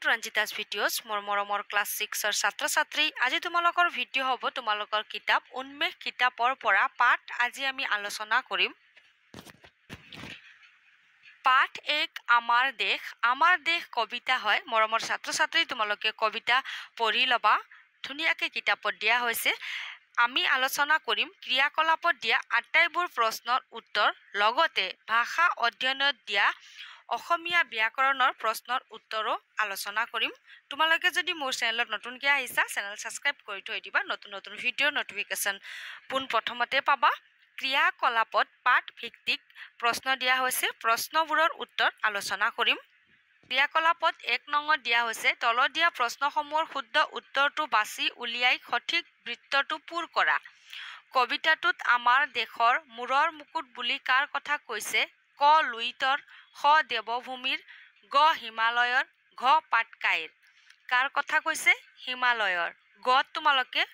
Two ৰঞ্জিতাছ videos মোৰ মৰমৰ class 6ৰ ছাত্ৰ ছাত্ৰী আজি তোমালোকৰ ভিডিঅ' হ'ব তোমালোকৰ কিতাপ উন্মেষ কিতাপৰ পৰা পাঠ আজি আমি আলোচনা কৰিম পাঠ 1 আমাৰ দেশ কবিতা হয় মৰমৰ ছাত্ৰ ছাত্ৰী তোমালোকে কবিতা পঢ়ি ল'বা ধুনীয়াকৈ কিতাপত দিয়া হৈছে আমি আলোচনা কৰিম ক্ৰিয়াকলাপত দিয়া আটাইবোৰ প্ৰশ্নৰ উত্তৰ লগতে ভাষা অধ্যয়নত দিয়া অসমীয়া ব্যাকৰণৰ প্ৰশ্নৰ উত্তৰো আলোচনা কৰিম তোমালোকে যদি মোৰ চেনেলত নতুনকৈ আহিছা চেনেল সাবস্ক্ৰাইব কৰি থৈ দিবা নতুন ভিডিঅ'ৰ নটিফিকেশ্যন পোন প্ৰথমতে পাবা ক্ৰিয়াকলাপত পাঠ ভিত্তিক প্ৰশ্ন দিয়া হৈছে প্ৰশ্নবোৰৰ উত্তৰ আলোচনা কৰিম ক্ৰিয়াকলাপত 1 নঙত দিয়া হৈছে তলত দিয়া প্ৰশ্নসমূহৰ শুদ্ধ উত্তৰটো বাছি উলিয়াই সঠিক বৃত্তটো পূৰ কৰা কবিতাটোত আমাৰ দেশৰ মূৰৰ মুকুট বুলি কাৰ কথা কৈছে ক লুইতৰ খ দেৱভূমিৰ গ হিমালয়ৰ ঘ পাটকাইৰ কাৰ কথা কৈছে হিমালয়ৰ গত তোমালোকে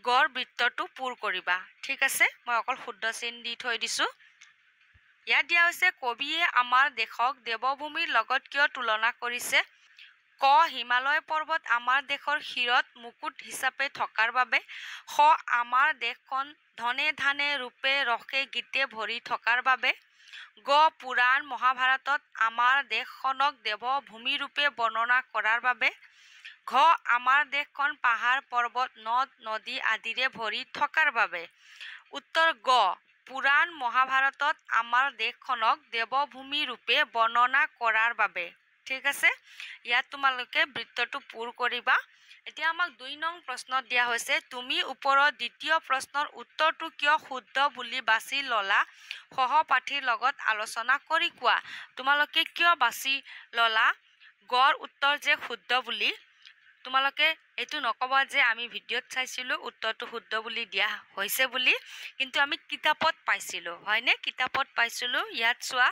গড় বৃত্তটো পূৰ কৰিবা ঠিক আছে মই অকল শুদ্ধ চিন দি থৈ দিছোঁ ইয়াত দিয়া হৈছে কবিয়ে আমাৰ দেশক দেৱভূমিৰ লগত কিয় তুলনা কৰিছে ক হিমালয় পৰ্বত আমাৰ দেশৰ শিৰত মুকুট হিচাপে থকাৰ বাবে খ আমাৰ দেশখন ধনে ধানে ৰূপে ৰসে গীতে ভৰি থকাৰ বাবে গ পুৰাণ মহাভাৰতত আমাৰ দেশখনক দেৱভূমি ৰূপে বৰ্ণনা কৰাৰ বাবে ঘ আমাৰ দেশখন পাহাৰ পৰ্বত নদ নদী আদিৰে ভৰি থকাৰ বাবে উত্তৰ গ পুৰাণ মহাভাৰতত আমাৰ দেশখনক দেৱভূমি ৰূপে বৰ্ণনা কৰাৰ বাবে ঠিক আছে ইয়াত তোমালোকে বৃত্তটো পূৰ কৰিবা এতিয়া আমাক 2 নং প্ৰশ্নত দিয়া হৈছে তুমি ওপৰত দ্বিতীয় প্ৰশ্নৰ উত্তৰটো কিয় শুদ্ধ বুলি বাছি ললা সহপাঠীৰ লগত আলোচনা কৰি কোৱা তোমালোকে কিয় বাছি ললা গড় উত্তৰ যে শুদ্ধ বুলি তোমালোকে এটো নকবা যে আমি ভিডিঅ'ত চাইছিলো উত্তৰটো শুদ্ধ বুলি দিয়া হৈছে বুলি কিন্তু আমি কিতাপত পাইছিলো হয়নে কিতাপত পাইছিলো ইয়াত চোৱা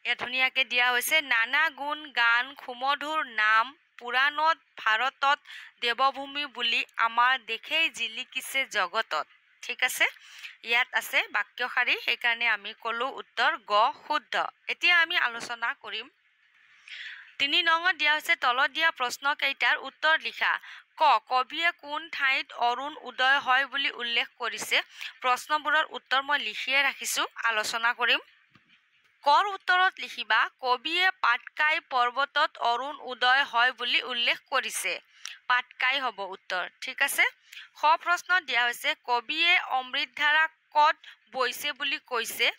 এ ধুনীয়াকৈ দিয়া হৈছে নানা গুণ গান সুমধুৰ নাম পুৰাণত ভাৰতত দেৱভূমি বুলি আমাৰ দেশেই জিলিকিছে জগতত ঠিক আছে ইয়াত আছে বাক্য শাৰী সেইকাৰণে আমি ক'লো উত্তৰ গ শুদ্ধ এতিয়া আমি আলোচনা কৰিম 3 নঙত দিয়া হৈছে তলত দিয়া প্ৰশ্ন কেইটাৰ উত্তৰ লিখা ক কবিয়ে কোন ঠাইত অৰুণ উদয় হয় বুলি উল্লেখ কৰিছে প্ৰশ্নবোৰৰ উত্তৰ মই লিখিয়ে ৰাখিছো আলোচনা কৰিম কৰ উত্তৰত লিখিবা কবিয়ে পাটকাই পৰ্বতত অৰুণ উদয় হয় বুলি উল্লেখ কৰিছে পাটকাই হ'ব উত্তৰ ঠিক আছে খ প্ৰশ্নত দিয়া হৈছে কবিয়ে অমৃতধাৰা কত বৈছে বুলি কৈছে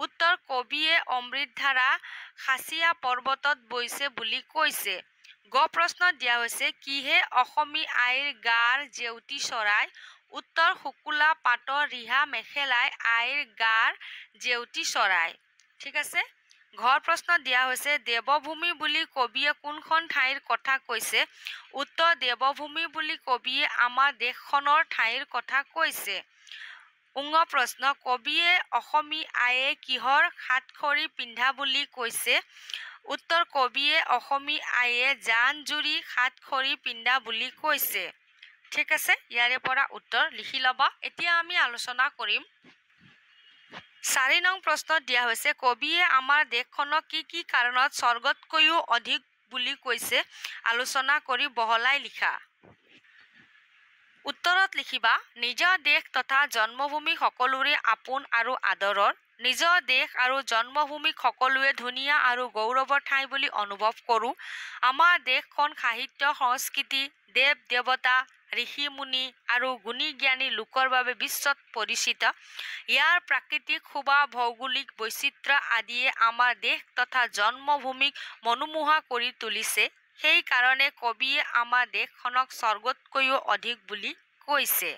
উত্তৰ কবিয়ে অমৃতধাৰা খাচিয়া পৰ্বতত বৈছে বুলি কৈছে গ প্ৰশ্নত দিয়া হৈছে কিহে অসমী আইৰ গাৰ জেউতি চৰাই উত্তৰ শুকুলা পাতৰ ৰিহা মেখেলাই আইৰ গাৰ জেউতি চৰাই ঠিক আছে ঘৰ প্ৰশ্ন দিয়া হৈছে দেৱভূমি বুলি কবিয়ে কোনখন ঠাইৰ কথা কৈছে উত্তৰ দেৱভূমি বুলি কবিয়ে আমাৰ দেশখনৰ ঠাইৰ কথা কৈছে উঙ প্ৰশ্ন কবিয়ে অসমী আয়ে কিহৰ হাতখৰি পিন্ধা বুলি কৈছে উত্তৰ কবিয়ে অসমী আয়ে জান জুৰি হাতখৰি পিন্ধা বুলি কৈছে ঠিক আছে ইয়াৰে পৰা উত্তৰ লিখি ল'বা এতিয়া আমি আলোচনা কৰিম 4 নং প্ৰশ্নত দিয়া হৈছে কবিয়ে আমাৰ দেশখনক কি কাৰণত স্বৰ্গতকৈও অধিক বুলি কৈছে আলোচনা কৰি বহলাই লিখা উত্তৰত লিখিবা নিজৰ দেশ তথা জন্মভূমি সকলোৰে আপোন আৰু আদৰৰ নিজৰ দেশ আৰু জন্মভূমিক সকলোৱে ধুনীয়া আৰু গৌৰৱৰ ঠাই বুলি অনুভৱ কৰোঁ আমাৰ দেশখন সাহিত্য সংস্কৃতি দেৱ দেৱতা ঋষি মুনি আৰু গুণী জ্ঞানী লোকৰ বাবে বিশ্বত পৰিচিত ইয়াৰ প্ৰাকৃতিক শোভা ভৌগোলিক বৈচিত্ৰ্য আদিয়ে আমাৰ দেশ তথা জন্মভূমিক মনোমোহা কৰি তুলিছে সেই কাৰণে কবিয়ে আমাৰ দেশখনক স্বৰ্গতকৈও অধিক বুলি কৈছে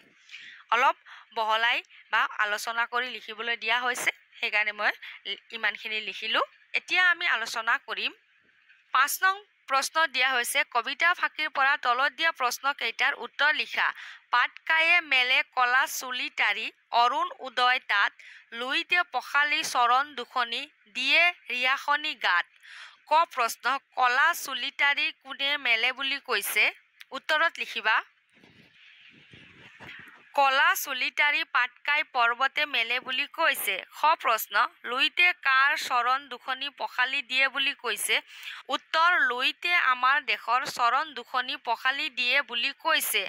অলপ বহলাই বা আলোচনা কৰি লিখিবলৈ দিয়া হৈছে সেইকাৰণে মই ইমানখিনি লিখিলো এতিয়া আমি আলোচনা কৰিম 5 নং প্ৰশ্ন দিয়া হৈছে কবিতা ফাঁকিৰ পৰা তলত দিয়া প্ৰশ্ন কেইটাৰ উত্তৰ লিখা পাটকায়ে মেলে কলা চুলি তাৰি অৰুণ উদয় তাত লুইতে পখালি চৰণ দুখনি দিয়ে ৰিয়াখনি গাত ক প্ৰশ্ন কলা চুলি তাৰি কোনে মেলে বুলি কৈছে উত্তৰত লিখিবা কলা চুলিতাৰি পাটকাই পৰ্বতে মেলে বুলি কৈছে। প্ৰশ্ন লুইতে কাৰ চৰণ দুখনি পখালি দিয়ে বুলি কৈছে। উত্তৰ লুইতে আমাৰ দেশৰ চৰণ দুখনি পখালি দিয়ে বুলি কৈছে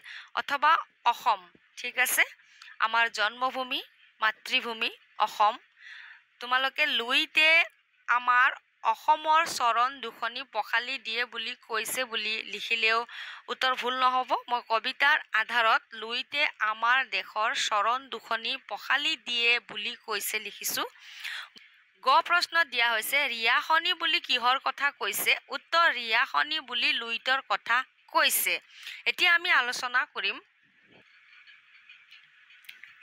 অথবা অসম। ঠিক আছে, আমাৰ জন্মভূমি মাতৃভূমি অসম। তোমালোকে লুইতে আমাৰ অসমৰ চৰণ দুখনি পখালি দিয়ে বুলি কৈছে বুলি লিখিলেও উত্তৰ ভুল নহ'ব। মই কবিতাৰ আধাৰত লুইতে আমাৰ দেশৰ চৰণ দুখনি পখালি দিয়ে বুলি কৈছে লিখিছোঁ। প্ৰশ্নত দিয়া হৈছে ৰিয়াখনি বুলি কিহৰ কথা কৈছে। উত্তৰ ৰিয়াখনি বুলি লুইতৰ কথা কৈছে। এতিয়া আমি আলোচনা কৰিম।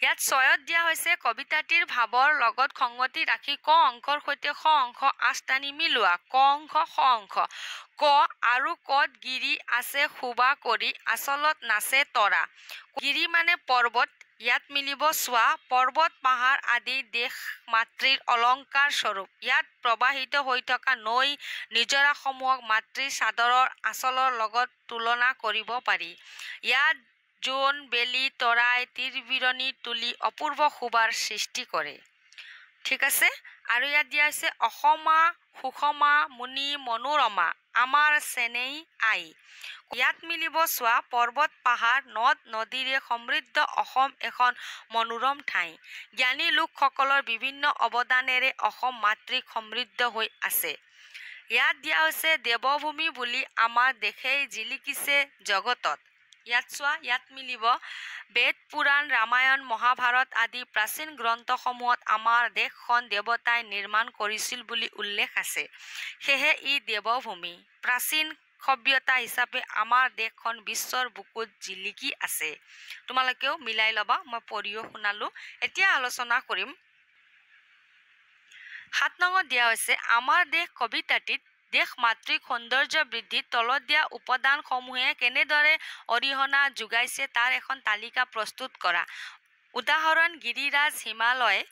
ইয়াত ৬ত দিয়া হৈছে কবিতাটিৰ ভাৱৰ লগত সংগতি ৰাখি ক অংশৰ সৈতে খ অংশ আঁচ টানি মিলোৱা। ক অংশ খ অংশ। ক আৰু কত গিৰি আছে শোভা কৰি আচলত নাচে তৰা। গিৰি মানে পৰ্বত, ইয়াত মিলিব চোৱা। পৰ্বত পাহাৰ আদি দেশ মাতৃৰ অলংকাৰ স্বৰূপ। ইয়াত প্ৰবাহিত হৈ থকা নৈ নিজৰাসমূহক মাতৃৰ চাদৰৰ আঁচলৰ লগত তুলনা কৰিব পাৰি। ইয়াত জোন বেলি তৰাই তীৰবিৰণি তুলি অপূৰ্ব শোভাৰ সৃষ্টি কৰে। ঠিক আছে, আৰু ইয়াত দিয়া হৈছে অসমা সুষমা মুনি মনোৰমা আমাৰ চেনেই আই। ইয়াত মিলিব চোৱা। পৰ্বত পাহাৰ নদ নদীৰে সমৃদ্ধ অসম এখন মনোৰম ঠাই। জ্ঞানী লোকসকলৰ বিভিন্ন অৱদানেৰে অসম মাতৃক সমৃদ্ধ হৈ আছে। ইয়াত দিয়া হৈছে দেৱভূমি বুলি আমাৰ দেশেই জিলিকিছে জগতত। ইয়াত চোৱা, ইয়াত মিলিব বেদ পুৰাণ ৰামায়ণ মহাভাৰত আদি প্ৰাচীন গ্ৰন্থসমূহত আমাৰ দেশখন দেৱতাই নিৰ্মাণ কৰিছিল বুলি উল্লেখ আছে। সেয়েহে ই দেৱভূমি। প্ৰাচীন সভ্যতা হিচাপে আমাৰ দেশখন বিশ্বৰ বুকুত জিলিকি আছে। তোমালোকেও মিলাই ল'বা, মই পঢ়িও শুনালোঁ। এতিয়া আলোচনা কৰিম। ৭ নঙত দিয়া হৈছে আমাৰ দেশ কবিতাটিত দেশ মাতৃক সৌন্দৰ্য বৃদ্ধিত তলত দিয়া উপাদানসমূহে কেনেদৰে অৰিহণা যোগাইছে তাৰ এখন তালিকা প্ৰস্তুত কৰা। উদাহৰণ গিৰিৰাজ হিমালয়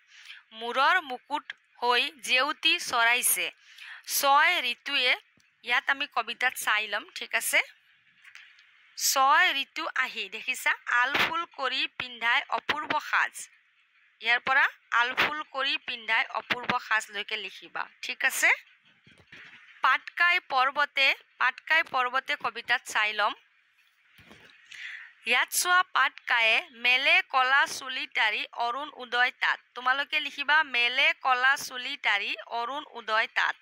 মূৰৰ মুকুট হৈ জেউতি চৰাইছে। ৬ ঋতুৱে, ইয়াত আমি কবিতাত চাই ল'ম। ঠিক আছে, ৬ ঋতু আহি দেখিছা আলফুল কৰি পিন্ধাই অপূৰ্ব সাজ। ইয়াৰ পৰা আলফুল কৰি পিন্ধাই অপূৰ্ব সাজলৈকে লিখিবা। ঠিক আছে, পাটকাই পৰ্বতে কবিতাত চাই ল'ম। ইয়াত চোৱা পাটকায়ে মেলে কলা চুলি তাৰি অৰুণ উদয় তাত। তোমালোকে লিখিবা মেলে কলা চুলি তাৰি অৰুণ উদয় তাত।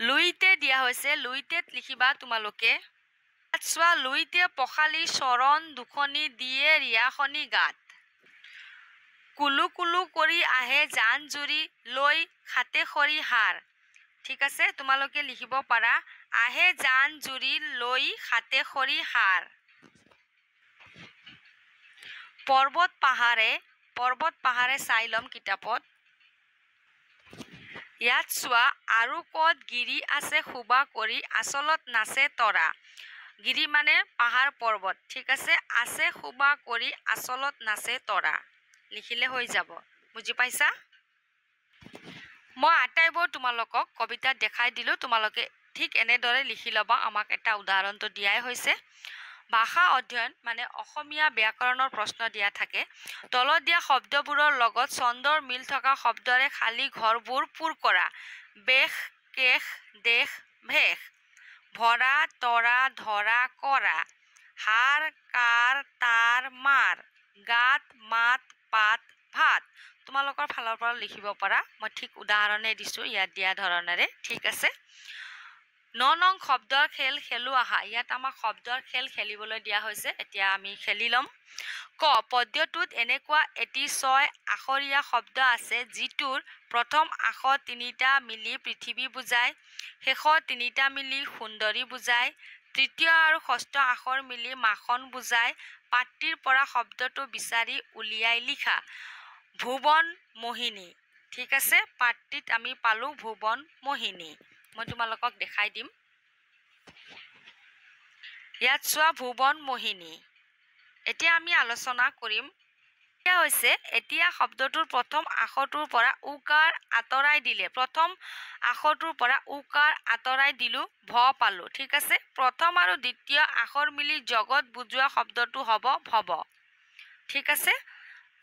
লুইতে দিয়া হৈছে, লুইতেত লিখিবা তোমালোকে। ইয়াত চোৱা লুইতে পখালি চৰণ দুখনি দিয়ে ৰিয়াখনি গাত। কুলু কুলু কৰি আহে জান জুৰি লৈ খাতে খৰি হাড়। ঠিক আছে, তোমালোকে লিখিব পাৰা আহে জান জুৰি লৈ খাতে খৰি হাড়। পৰ্বত পাহাৰে চাই ল'ম কিতাপত। ইয়াত চোৱা আৰু কত গিৰি আছে শোভা কৰি আচলত নাচে তৰা। গিৰি মানে পাহাৰ পৰ্বত। ঠিক আছে, আছে শোভা কৰি আচলত নাচে তৰা লিখিলে হৈ যাব। বুজি পাইছা? মই আটাইবোৰ তোমালোকক কবিতাত দেখাই দিলোঁ। তোমালোকে ঠিক এনেদৰে লিখি ল'বা। আমাক এটা উদাহৰণটো দিয়াই হৈছে। ভাষা অধ্যয়ন মানে অসমীয়া ব্যাকৰণৰ প্ৰশ্ন দিয়া থাকে। তলত দিয়া শব্দবোৰৰ লগত ছন্দৰ মিল থকা শব্দৰে খালী ঘৰবোৰ পূৰ কৰা। বেশ কেশ দেশ ভেশ। ভৰা তৰা ধৰা কৰা। হাৰ কাৰ তাৰ মাৰ। গাত মাত পাত ভাত। তোমালোকৰ ফালৰ পৰা লিখিব পাৰা। মই ঠিক উদাহৰণে দিছোঁ ইয়াত দিয়া ধৰণেৰে। ঠিক আছে, ৯ নং শব্দৰ খেল খেলো আহা। ইয়াত আমাক শব্দৰ খেল খেলিবলৈ দিয়া হৈছে। এতিয়া আমি খেলি ল'ম। ক পদ্যটোত এনেকুৱা এটি ৬ আখৰীয়া শব্দ আছে যিটোৰ প্ৰথম আখৰ ৩টা মিলি পৃথিৱী বুজায়, শেষৰ ৩টা মিলি সুন্দৰী বুজায়, তৃতীয় আৰু ষষ্ঠ আখৰ মিলি মাখন বুজায়। পাঠটিৰ পৰা শব্দটো বিচাৰি উলিয়াই লিখা। ভুৱন মোহিনী। ঠিক আছে, পাঠটিত আমি পালোঁ ভুৱন মোহিনী। মই তোমালোকক দেখাই দিম। ইয়াত চোৱা ভুৱন মোহিনী। এতিয়া আমি আলোচনা কৰিম। এতিয়া হৈছে এতিয়া শব্দটোৰ প্ৰথম আখৰটোৰ পৰা উকাৰ আঁতৰাই দিলে। প্ৰথম আখৰটোৰ পৰা উকাৰ আঁতৰাই দিলোঁ, ভ পালোঁ। ঠিক আছে, প্ৰথম আৰু দ্বিতীয় আখৰ মিলি জগত বুজোৱা শব্দটো হ'ব ভৱ। ঠিক আছে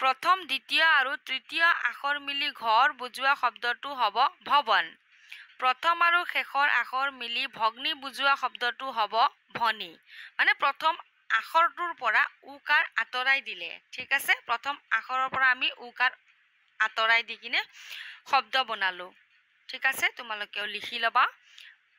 প্ৰথম দ্বিতীয় আৰু তৃতীয় আখৰ মিলি ঘৰ বুজোৱা শব্দটো হ'ব ভৱন প্ৰথম আৰু শেষৰ আখৰ মিলি ভগ্নী বুজোৱা শব্দটো হ'ব ভনী মানে প্ৰথম আখৰটোৰ পৰা উকাৰ আঁতৰাই দিলে ঠিক আছে প্ৰথম আখৰৰ পৰা আমি উকাৰ আঁতৰাই দি কিনে শব্দ বনালো ঠিক আছে তোমালোকেও লিখি ল'বা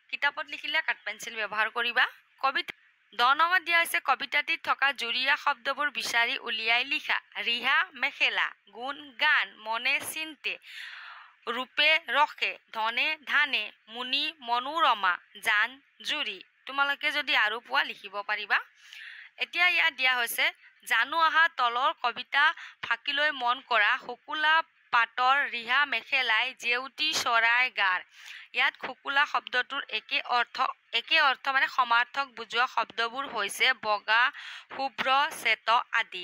কিতাপত লিখিলে কাঠ পেঞ্চিল ব্যৱহাৰ কৰিবা কবিতা 10 নম্বৰত দিয়া হৈছে কবিতাটিত থকা জুৰীয়া শব্দবোৰ বিচাৰি উলিয়াই লিখা ৰিহা মেখেলা গুণ গান মনে চিন্তে ৰূপে ৰখে ধনে ধানে মুনি মনোৰমা জান জুৰি তোমালোকে যদি আৰু পোৱা লিখিব পাৰিবা এতিয়া ইয়াত দিয়া হৈছে জানো আহা তলৰ কবিতা ফাকিলৈ মন কৰা শুকুলা পাটৰ ৰিহা মেখেলাই জেউতি চৰাই গাৰ ইয়াত শুকুলা শব্দটোৰ একে অৰ্থ মানে সমাৰ্থক বুজোৱা শব্দবোৰ হৈছে বগা শুভ্ৰ শ্বেত আদি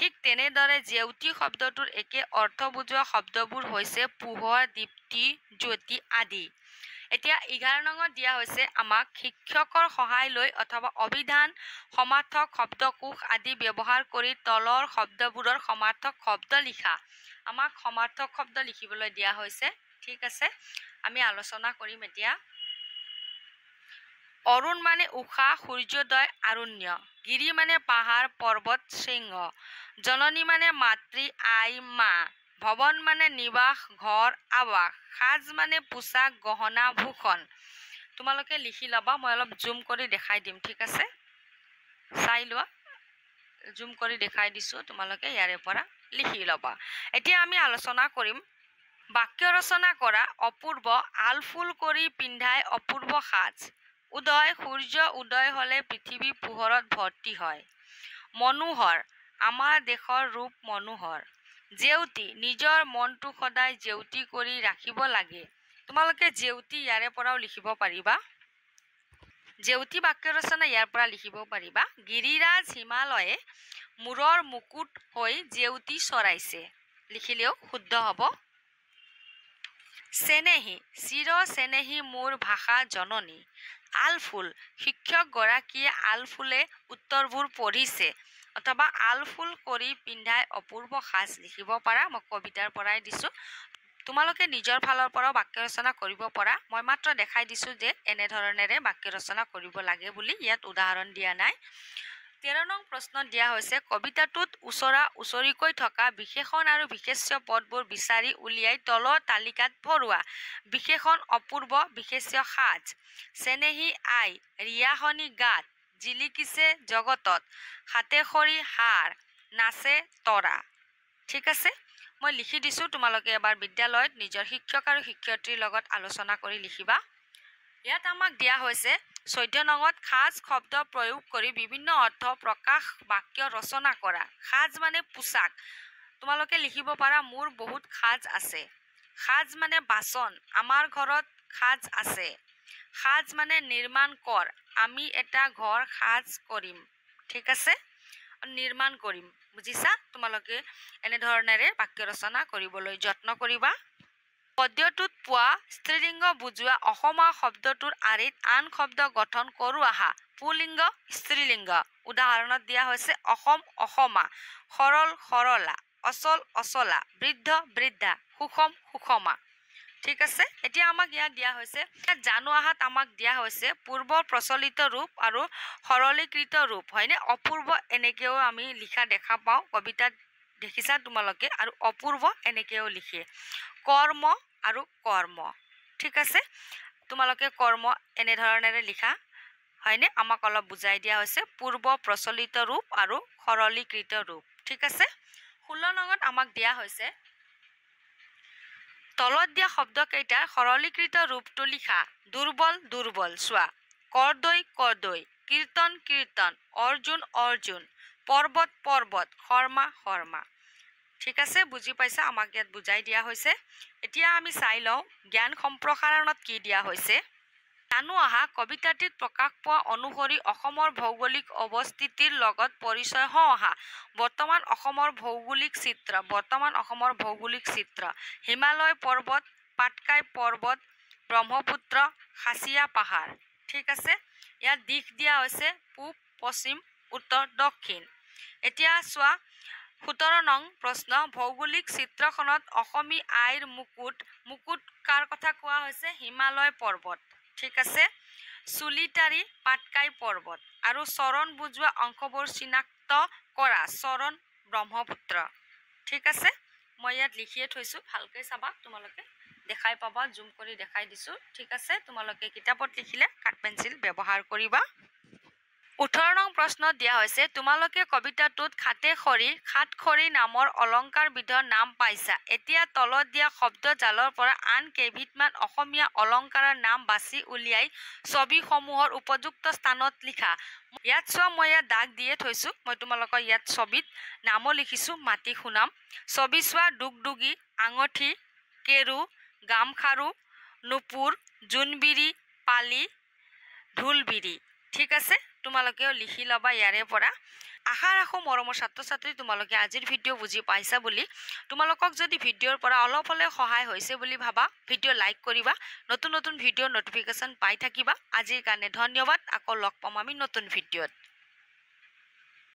ঠিক তেনেদৰে জেউতি শব্দটোৰ একে অৰ্থ বুজোৱা শব্দবোৰ হৈছে পোহৰ দীপ্তি জ্যোতি আদি এতিয়া 11 নম্বৰত দিয়া হৈছে আমাক শিক্ষকৰ সহায় লৈ অথবা অভিধান সমাৰ্থক শব্দকোষ আদি ব্যৱহাৰ কৰি তলৰ শব্দবোৰৰ সমাৰ্থক শব্দ লিখা আমাক সমাৰ্থক শব্দ লিখিবলৈ দিয়া হৈছে ঠিক আছে আমি আলোচনা কৰিম এতিয়া অৰুণ মানে উষা সূৰ্যোদয় আৰুণ্য গিৰি মানে পাহাৰ পৰ্বত শৃংগ জননী মানে মাতৃ আই মা ভৱন মানে নিবাস ঘৰ আৱাস সাজ মানে পোছাক গহনা ভূষণ তোমালোকে লিখি ল'বা মই অলপ জুম কৰি দেখাই দিম ঠিক আছে চাই লোৱা জুম কৰি দেখাই দিছো তোমালোকে ইয়াৰে পৰা লিখি ল'বা এতিয়া আমি আলোচনা কৰিম বাক্য ৰচনা কৰা অপূৰ্ব আলফুল কৰি পিন্ধাই অপূৰ্ব সাজ উদয় সূৰ্য উদয় হলে পৃথিৱী পোহৰত ভৰ্তি হয় মনোহৰ আমাৰ দেশৰ ৰূপ মনোহৰ জেউতি নিজৰ মনটো সদায় জেউতি কৰি ৰাখিব লাগে তোমালোকে জেউতি ইয়াৰে পৰাও লিখিব পাৰিবা জেউতি বাক্য ৰচনা ইয়াৰ পৰা লিখিব পাৰিবা গিৰিৰাজ হিমালয়ে মূৰৰ মুকুট হৈ জেউতি চৰাইছে লিখিলেও শুদ্ধ হ'ব চেনেহী চিৰ চেনেহী মোৰ ভাষা জননী আলফুল শিক্ষক গৰাকীয়ে আলফুলে উত্তৰবোৰ পঢ়িছে অথবা আলফুল কৰি পিন্ধাই অপূৰ্ব সাজ লিখিব পাৰা মই কবিতাৰ পৰাই দিছো তোমালোকে নিজৰ ফালৰ পৰা বাক্য ৰচনা কৰিব পৰা মই মাত্ৰ দেখাই দিছো যে এনে ধৰণেৰে বাক্য ৰচনা কৰিব লাগে বুলি ইয়াত উদাহৰণ দিয়া নাই 13 নং প্ৰশ্নত দিয়া হৈছে কবিতাটোত উচৰা উচৰিকৈ থকা বিশেষণ আৰু বিশেষ্য পদবোৰ বিচাৰি উলিয়াই তলৰ তালিকাত ভৰোৱা বিশেষণ অপূৰ্ব বিশেষ্য সাজ চেনেহী আই ৰিয়াহনী গাত জিলিকিছে জগতত হাতে খৰি হাৰ নাচে তৰা ঠিক আছে মই লিখি দিছো তোমালোকে এবাৰ বিদ্যালয়ত নিজৰ শিক্ষক আৰু শিক্ষয়িত্ৰীৰ লগত আলোচনা কৰি লিখিবা ইয়াত আমাক দিয়া হৈছে 14 নঙত খাজ শব্দ প্ৰয়োগ কৰি বিভিন্ন অৰ্থ প্ৰকাশ বাক্য ৰচনা কৰা খাজ মানে পোছাক তোমালোকে লিখিব পাৰা মোৰ বহুত খাজ আছে খাজ মানে বাচন আমাৰ ঘৰত খাজ আছে খাজ মানে নিৰ্মাণ কৰ আমি এটা ঘৰ খাজ কৰিম ঠিক আছে নিৰ্মাণ কৰিম বুজিছা তোমালোকে এনে ধৰণেৰে বাক্য ৰচনা কৰিবলৈ যত্ন কৰিবা পদ্যটোত পোৱা স্ত্ৰীলিংগ বুজোৱা অসমীয়া শব্দটোৰ আৰিত আন শব্দ গঠন কৰো আহা পুলিংগ স্ত্ৰীলিংগ উদাহৰণত দিয়া হৈছে অসম অসমা সৰল সৰলা অচল অচলা বৃদ্ধ বৃদ্ধা সুষম সুষমা ঠিক আছে এতিয়া আমাক ইয়াত দিয়া হৈছে জানো আহাত আমাক দিয়া হৈছে পূৰ্ব প্ৰচলিত ৰূপ আৰু সৰলীকৃত ৰূপ হয়নে অপূৰ্ব এনেকেও আমি লিখা দেখা পাওঁ কবিতাত দেখিছা তোমালোকে আৰু অপূৰ্ব এনেকেও লিখে কৰ্ম আৰু কৰ্ম ঠিক আছে তোমালোকে কৰ্ম এনে ধৰণেৰে লিখা হয়নে আমাক অলপ বুজাই দিয়া হৈছে পূৰ্ব প্ৰচলিত ৰূপ আৰু সৰলীকৃত ৰূপ ঠিক আছে 16 নঙত আমাক দিয়া হৈছে তলত দিয়া শব্দ কেইটাৰ সৰলীকৃত ৰূপটো লিখা দুৰ্বল দুৰ্বল চোৱা কৰদৈ কৰদৈ কীৰ্তন কীৰ্তন অৰ্জুন অৰ্জুন পৰ্বত পৰ্বত শৰ্মা শৰ্মা ঠিক আছে বুজি পাইছা আমাক ইয়াত বুজাই দিয়া হৈছে এতিয়া আমি চাই লওঁ জ্ঞান সম্প্ৰসাৰণত কি দিয়া হৈছে জানো আহা কবিতাটিত প্ৰকাশ পোৱা অনুসৰি অসমৰ ভৌগোলিক অৱস্থিতিৰ লগত পৰিচয় হওঁহা বৰ্তমান অসমৰ ভৌগোলিক চিত্ৰ হিমালয় পৰ্বত পাটকাই পৰ্বত ব্ৰহ্মপুত্ৰ খাচিয়া পাহাৰ ঠিক আছে ইয়াত দিশ দিয়া হৈছে পূব পশ্চিম উত্তৰ দক্ষিণ এতিয়া চোৱা 17 নং প্ৰশ্ন ভৌগোলিক চিত্ৰখনত অসমী আইৰ মুকুট কাৰ কথা কোৱা হৈছে হিমালয় পৰ্বত ঠিক আছে চুলিটাৰী পাটকাই পৰ্বত আৰু চৰণ বুজোৱা অংশবোৰ চিনাক্ত কৰা চৰণ ব্ৰহ্মপুত্ৰ ঠিক আছে মই ইয়াত লিখিয়ে থৈছো ভালকৈ চাবা তোমালোকে দেখাই পাবা জুম কৰি দেখাই দিছো ঠিক আছে তোমালোকে কিতাপত লিখিলে কাঠ পেন্সিল ব্যৱহাৰ কৰিবা 18 নং প্ৰশ্ন দিয়া হৈছে তোমালোকে কবিতাটোত খাটখৰি নামৰ অলংকাৰ বিধৰ নাম পাইছা এতিয়া তলত দিয়া শব্দ জালৰ পৰা আন কেইবিধমান অসমীয়া অলংকাৰৰ নাম বাছি উলিয়াই ছবিসমূহৰ উপযুক্ত স্থানত লিখা ইয়াত চোৱা মই ইয়াত দাগ দিয়ে থৈছো মই তোমালোকৰ ইয়াত ছবিত নামো লিখিছো মাটি খুনাম ছবি চোৱা দুগদুগী আঙঠি কেৰু গামখাৰু নুপুৰ জুনবিৰি পালি ঢোলবিৰি ঠিক আছে তোমালোকেও লিখি লবা ইয়াৰে পৰা আশা ৰাখো মৰমৰ ছাত্ৰ ছাত্ৰী তোমালোকে আজিৰ ভিডিঅ' বুজি পাইছা বুলি তোমালোকক যদি ভিডিঅ'ৰ পৰা অলপ হলে সহায় হৈছে বুলি ভাবা ভিডিঅ' লাইক কৰিবা নতুন নতুন ভিডিঅ'ৰ নটিফিকেশ্যন পাই থাকিবা আজিৰ কাৰণে ধন্যবাদ আকৌ লগ পাম আমি নতুন ভিডিঅ'ত